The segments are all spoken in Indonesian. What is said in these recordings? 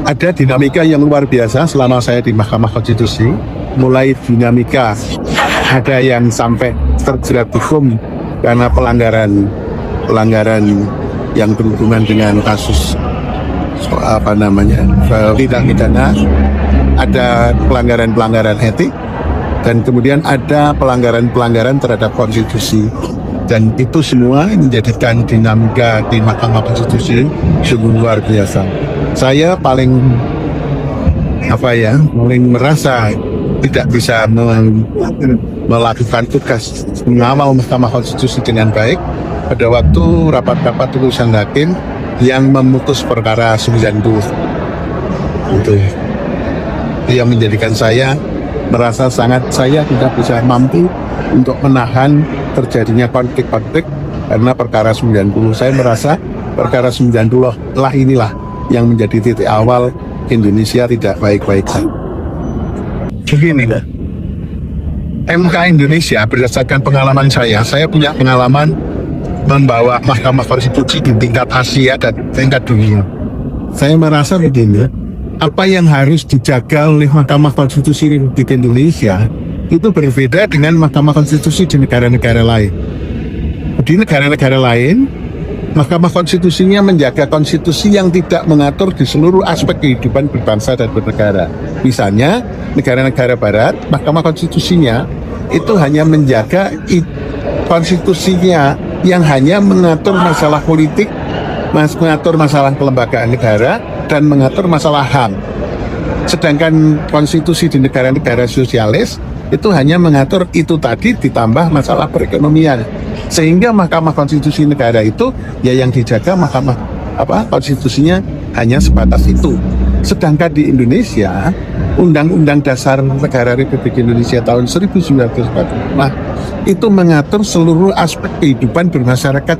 Ada dinamika yang luar biasa selama saya di Mahkamah Konstitusi. Mulai dinamika ada yang sampai terjerat hukum karena pelanggaran yang berhubungan dengan kasus tindak pidana, ada pelanggaran etik, dan kemudian ada pelanggaran terhadap konstitusi. Dan itu semua menjadikan dinamika di Mahkamah Konstitusi sungguh luar biasa. Saya paling merasa tidak bisa melakukan tugas mengawal Mahkamah Konstitusi dengan baik pada waktu rapat-rapat urusan hakim yang memutus perkara 90. Itu yang menjadikan saya merasa saya tidak bisa mampu untuk menahan terjadinya konflik-konflik karena perkara 90. Saya merasa perkara 90 lah inilah yang menjadi titik awal Indonesia tidak baik-baik saja. Begini, MK Indonesia berdasarkan pengalaman saya punya pengalaman membawa Mahkamah Konstitusi di tingkat Asia dan tingkat dunia. Saya merasa begini, apa yang harus dijaga oleh Mahkamah Konstitusi Republik Indonesia itu berbeda dengan Mahkamah Konstitusi di negara-negara lain. Di negara-negara lain, Mahkamah Konstitusinya menjaga konstitusi yang tidak mengatur di seluruh aspek kehidupan berbangsa dan bernegara. Misalnya, negara-negara barat, Mahkamah Konstitusinya itu hanya menjaga konstitusinya yang hanya mengatur masalah politik, mengatur masalah kelembagaan negara, dan mengatur masalah HAM. Sedangkan konstitusi di negara-negara sosialis itu hanya mengatur itu tadi ditambah masalah perekonomian. Sehingga Mahkamah Konstitusi negara itu ya yang dijaga konstitusinya hanya sebatas itu. Sedangkan di Indonesia, Undang-Undang Dasar Negara Republik Indonesia tahun 1945 itu mengatur seluruh aspek kehidupan bermasyarakat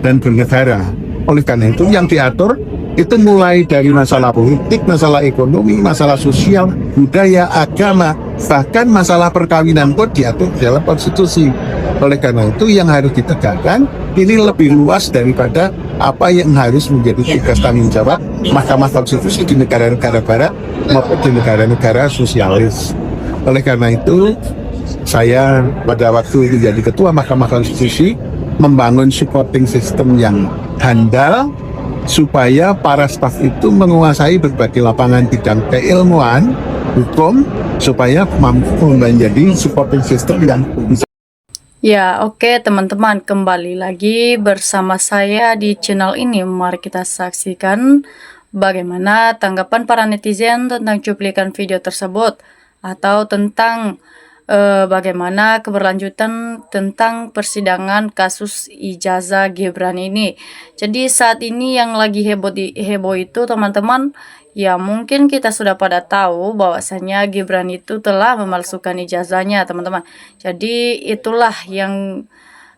dan bernegara. Oleh karena itu yang diatur itu mulai dari masalah politik, masalah ekonomi, masalah sosial, budaya, agama, bahkan masalah perkawinan pun diatur dalam konstitusi. Oleh karena itu yang harus ditegakkan ini lebih luas daripada apa yang harus menjadi tugas tanggung jawab Mahkamah Konstitusi di negara-negara barat maupun di negara-negara sosialis. Oleh karena itu saya pada waktu menjadi ketua Mahkamah Konstitusi membangun supporting system yang handal supaya para staf itu menguasai berbagai lapangan bidang keilmuan, hukum, supaya mampu menjadi supporting system yang bisa. Ya, oke teman-teman, kembali lagi bersama saya di channel ini. Mari kita saksikan bagaimana tanggapan para netizen tentang cuplikan video tersebut, atau tentang bagaimana keberlanjutan tentang persidangan kasus ijazah Gibran ini. Jadi saat ini yang lagi heboh itu teman-teman, ya mungkin kita sudah pada tahu bahwasanya Gibran itu telah memalsukan ijazahnya teman-teman. Jadi itulah yang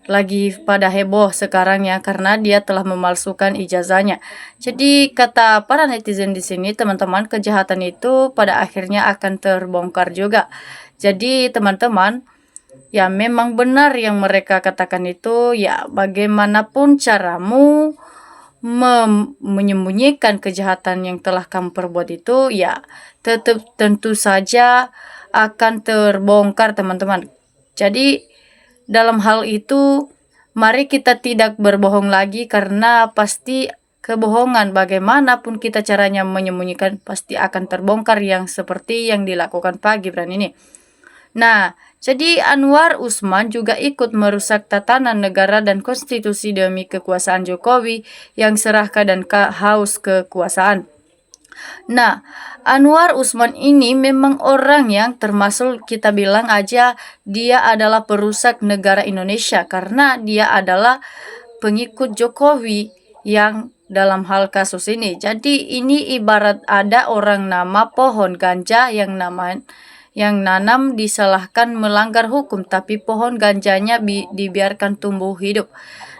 lagi pada heboh sekarang ya, karena dia telah memalsukan ijazahnya. Jadi kata para netizen di sini teman-teman, kejahatan itu pada akhirnya akan terbongkar juga. Jadi teman-teman, ya memang benar yang mereka katakan itu, ya bagaimanapun caramu menyembunyikan kejahatan yang telah kamu perbuat itu, ya tetap tentu saja akan terbongkar teman-teman. Jadi dalam hal itu mari kita tidak berbohong lagi, karena pasti kebohongan bagaimanapun kita caranya menyembunyikan pasti akan terbongkar, yang seperti yang dilakukan Pak Gibran ini. Nah, jadi Anwar Usman juga ikut merusak tatanan negara dan konstitusi demi kekuasaan Jokowi yang serakah dan haus kekuasaan. Nah, Anwar Usman ini memang orang yang termasuk kita bilang aja dia adalah perusak negara Indonesia, karena dia adalah pengikut Jokowi yang dalam hal kasus ini. Jadi ini ibarat ada orang nama pohon ganja yang nanam disalahkan melanggar hukum, tapi pohon ganjanya dibiarkan tumbuh hidup.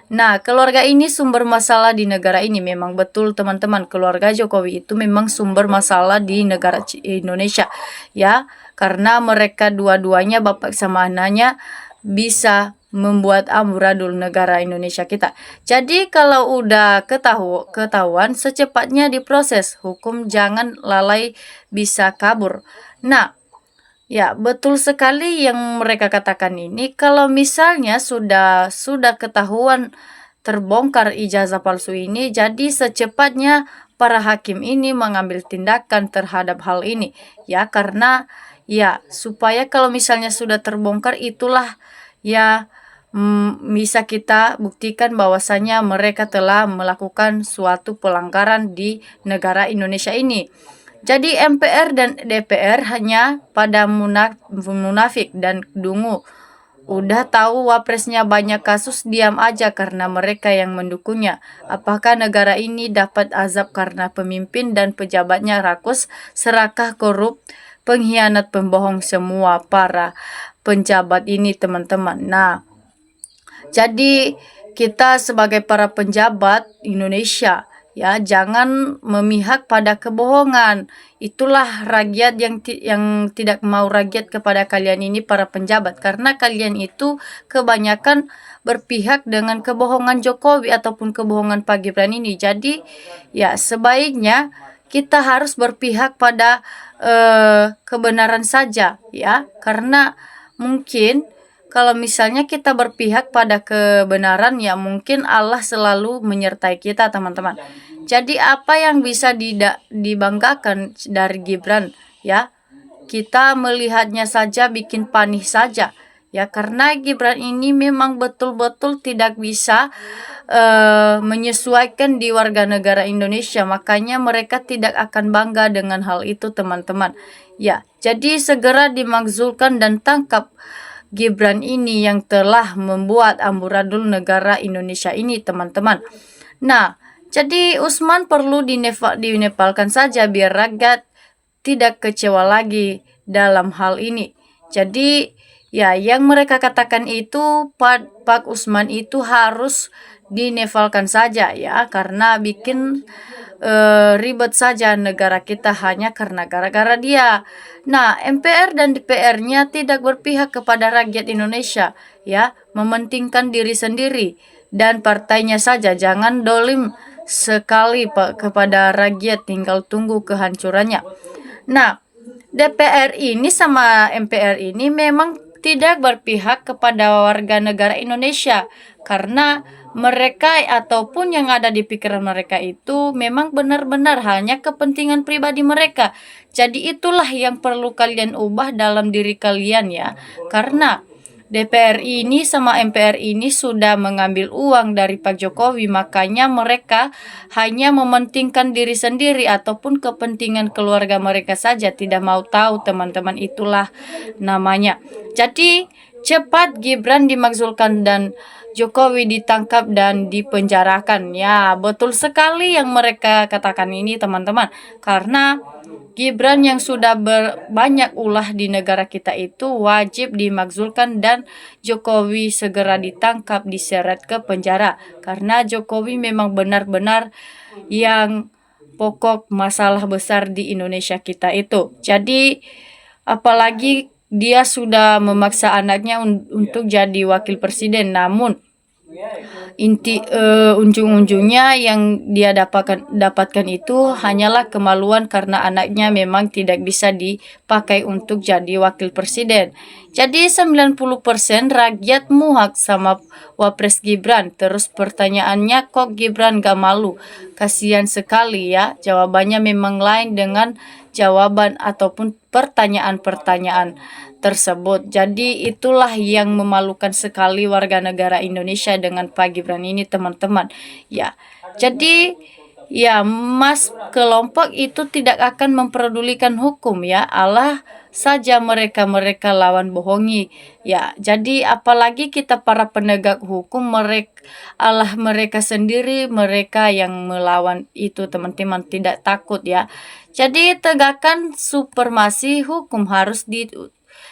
Nah, keluarga ini sumber masalah di negara ini. Memang betul teman-teman, keluarga Jokowi itu memang sumber masalah di negara Indonesia. Ya, karena mereka dua-duanya bapak sama anaknya bisa membuat amburadul negara Indonesia kita. Jadi kalau udah ketahuan secepatnya diproses hukum, jangan lalai bisa kabur. Nah, ya, betul sekali yang mereka katakan ini. Kalau misalnya sudah ketahuan terbongkar ijazah palsu ini, jadi secepatnya para hakim ini mengambil tindakan terhadap hal ini. Ya, karena ya supaya kalau misalnya sudah terbongkar itulah ya bisa kita buktikan bahwasanya mereka telah melakukan suatu pelanggaran di negara Indonesia ini. Jadi MPR dan DPR hanya pada munafik dan dungu. Udah tahu wapresnya banyak kasus, diam aja karena mereka yang mendukungnya. Apakah negara ini dapat azab karena pemimpin dan pejabatnya rakus, serakah, korup, pengkhianat, pembohong, semua para penjabat ini, teman-teman. Nah, jadi kita sebagai para penjabat Indonesia ya jangan memihak pada kebohongan. Itulah rakyat yang tidak mau rakyat kepada kalian ini para penjabat, karena kalian itu kebanyakan berpihak dengan kebohongan Jokowi ataupun kebohongan Pak Gibran ini. Jadi ya sebaiknya kita harus berpihak pada kebenaran saja ya, karena mungkin kalau misalnya kita berpihak pada kebenaran ya mungkin Allah selalu menyertai kita, teman-teman. Jadi apa yang bisa dibanggakan dari Gibran ya, kita melihatnya saja bikin panih saja ya, karena Gibran ini memang betul-betul tidak bisa menyesuaikan di warga negara Indonesia, makanya mereka tidak akan bangga dengan hal itu, teman-teman ya. Jadi segera dimakzulkan dan tangkap Gibran ini yang telah membuat amburadul negara Indonesia ini, teman-teman. Nah, jadi Usman perlu dinepalkan saja biar rakyat tidak kecewa lagi dalam hal ini. Jadi ya yang mereka katakan itu Pak Usman itu harus dinepalkan saja ya, karena bikin ribet saja negara kita hanya karena gara-gara dia. Nah, MPR dan DPR-nya tidak berpihak kepada rakyat Indonesia ya, mementingkan diri sendiri dan partainya saja. Jangan dolim sekali kepada rakyat, tinggal tunggu kehancurannya. Nah, DPR ini sama MPR ini memang tidak berpihak kepada warga negara Indonesia, karena mereka ataupun yang ada di pikiran mereka itu memang benar-benar hanya kepentingan pribadi mereka. Jadi itulah yang perlu kalian ubah dalam diri kalian ya, karena DPR ini sama MPR ini sudah mengambil uang dari Pak Jokowi, makanya mereka hanya mementingkan diri sendiri ataupun kepentingan keluarga mereka saja, tidak mau tahu, teman-teman. Itulah namanya. Jadi cepat Gibran dimakzulkan dan Jokowi ditangkap dan dipenjarakan. Ya, betul sekali yang mereka katakan ini, teman-teman. Karena Gibran yang sudah banyak ulah di negara kita itu wajib dimakzulkan dan Jokowi segera ditangkap, diseret ke penjara. Karena Jokowi memang benar-benar yang pokok masalah besar di Indonesia kita itu. Jadi apalagi dia sudah memaksa anaknya untuk jadi wakil presiden, namun ujung-ujungnya yang dia dapatkan itu hanyalah kemaluan karena anaknya memang tidak bisa dipakai untuk jadi wakil presiden. Jadi 90% rakyat muak sama Wapres Gibran. Terus pertanyaannya, kok Gibran gak malu? Kasihan sekali ya. Jawabannya memang lain dengan jawaban ataupun pertanyaan-pertanyaan tersebut. Jadi itulah yang memalukan sekali warga negara Indonesia dengan Pak Gibran ini, teman-teman. Ya, jadi ya mas kelompok itu tidak akan memperdulikan hukum ya. Allah saja mereka lawan bohongi ya. Jadi apalagi kita para penegak hukum, mereka sendiri mereka yang melawan itu, teman-teman, tidak takut ya. Jadi tegakkan supremasi hukum harus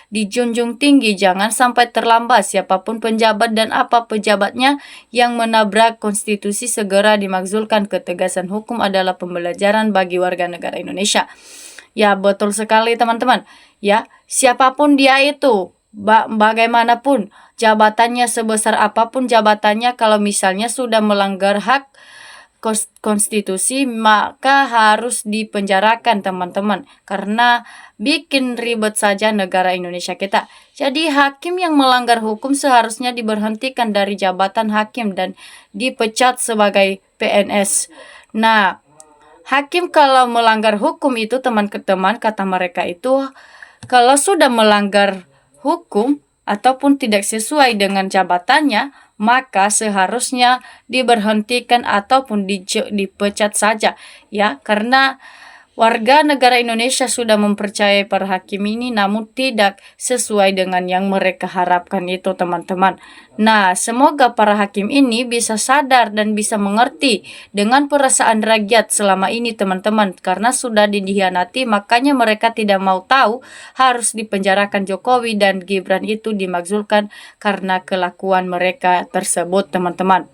dijunjung tinggi, jangan sampai terlambat. Siapapun penjabat dan apa pejabatnya yang menabrak konstitusi segera dimakzulkan. Ketegasan hukum adalah pembelajaran bagi warga negara Indonesia. Ya, betul sekali, teman-teman. Ya, siapapun dia itu, bagaimanapun jabatannya, sebesar apapun jabatannya, kalau misalnya sudah melanggar hak konstitusi, maka harus dipenjarakan teman-teman, karena bikin ribet saja negara Indonesia kita. Jadi hakim yang melanggar hukum seharusnya diberhentikan dari jabatan hakim dan dipecat sebagai PNS. Nah, hakim kalau melanggar hukum itu, teman-teman, kata mereka itu, kalau sudah melanggar hukum ataupun tidak sesuai dengan jabatannya, maka seharusnya diberhentikan ataupun dipecat saja, ya, karena warga negara Indonesia sudah mempercayai para hakim ini, namun tidak sesuai dengan yang mereka harapkan itu, teman-teman. Nah, semoga para hakim ini bisa sadar dan bisa mengerti dengan perasaan rakyat selama ini, teman-teman, karena sudah dihianati, makanya mereka tidak mau tahu harus dipenjarakan Jokowi dan Gibran itu dimakzulkan karena kelakuan mereka tersebut, teman-teman.